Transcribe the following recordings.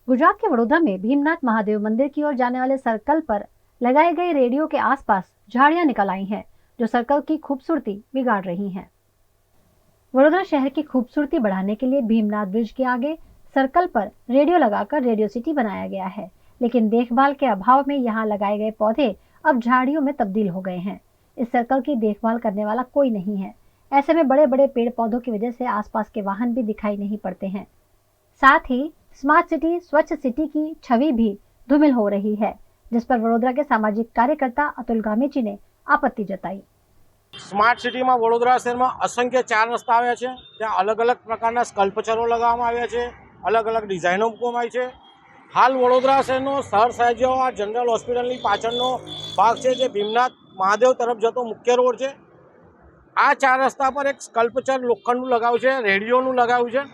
गुजरात के वडोदरा में भीमनाथ महादेव मंदिर की ओर जाने वाले सर्कल पर लगाई गई रेडियो के आसपास झाड़ियां निकल आई हैं, जो सर्कल की खूबसूरती बिगाड़ रही हैं। वडोदरा शहर की खूबसूरती बढ़ाने के लिए भीमनाथ ब्रिज के आगे सर्कल पर रेडियो लगाकर रेडियो सिटी बनाया गया है, लेकिन देखभाल के अभाव में यहाँ लगाए गए पौधे अब झाड़ियों में तब्दील हो गए हैं। इस सर्कल की देखभाल करने वाला कोई नहीं है। ऐसे में बड़े बड़े पेड़ पौधों की वजह से आसपास के वाहन भी दिखाई नहीं पड़ते हैं। साथ ही स्मार्ट सिटी, स्वच्छ सिटी की छवि भी धूमिल हो रही है, जिस पर वडोदरा के सामाजिक कार्यकर्ता अतुल गामेची ने आपत्ति जताई। स्मार्ट सिटी में वडोदरा शहर में असंख्य 4 रस्ता आव्या छे, त्यां अलग अलग प्रकारना स्कल्पचरो लगाववामां आव्या छे, अलग अलग डिजाइनो मूकवामां आवी छे। हाल वडोदरा शहरनो शहर साइजो आ जनरल होस्पिટલની पाछळનો भाग छे, जे भीमनाथ महादेव तरफ जतो मुख्य रोड छे। आ 4 रस्ता पर एक स्कल्पचर लोखंडનું लगाव्યું છે, રેડિયોનું लगाવ્યું છે,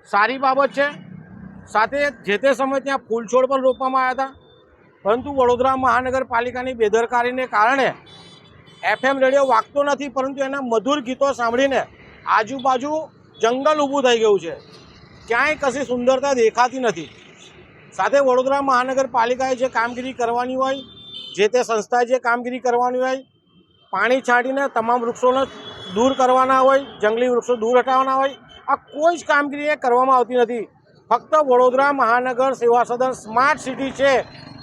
सारी बाबत छे। साथे जे ते समय त्यां फूलछोड पण रोपवामां આવ્યા હતા, परंतु वडोदरा महानगरपालिकाની बेदरकारीने कारणे FM रेडियो वागतो नहीं, परंतु एना मधुर गीतों सांभळीने आजूबाजू जंगल ऊभું થઈ ગયું છે, क्यांय कशी सुंदरता देखाती नहीं। साथे वडोदरा महानगरपालिकाए जे कामगीरी करवानी होय, जे ते संस्थाए जे कामगीरी करवानी होय, पाणी छांटीने तमाम वृक्षोने दूर करवाना होय, जंगली वृक्षो दूर हटाववाना होय, आ कोई ज कामगीरी करवामां आवती नहीं। फक्त वडोदरा महानगर सेवा सदन स्मार्ट सिटी छे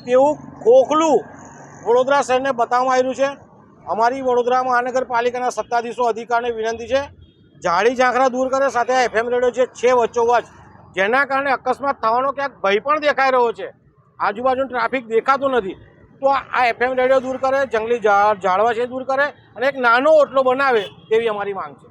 तेवुं खोखलुं वडोदरा शहरने बताववामां आव्युं छे। अमारी वडोदरा महानगरपालिकाना सत्ताधीशो अधिकारीने विनंती है, झाड़ी झांखरा दूर करे, साथे FM रेडियो जे छे वच्चोवच, जेना कारणे अकस्मात थवानो क्यांक भय पण देखाई रह्यो छे। आजूबाजू ट्राफिक देखातो नहीं, तो आ FM रेडियो दूर करे, जंगली झाड़वा छे दूर करे, अने एक नानो ओटलो बनावे तेवी अमारी मांग छे।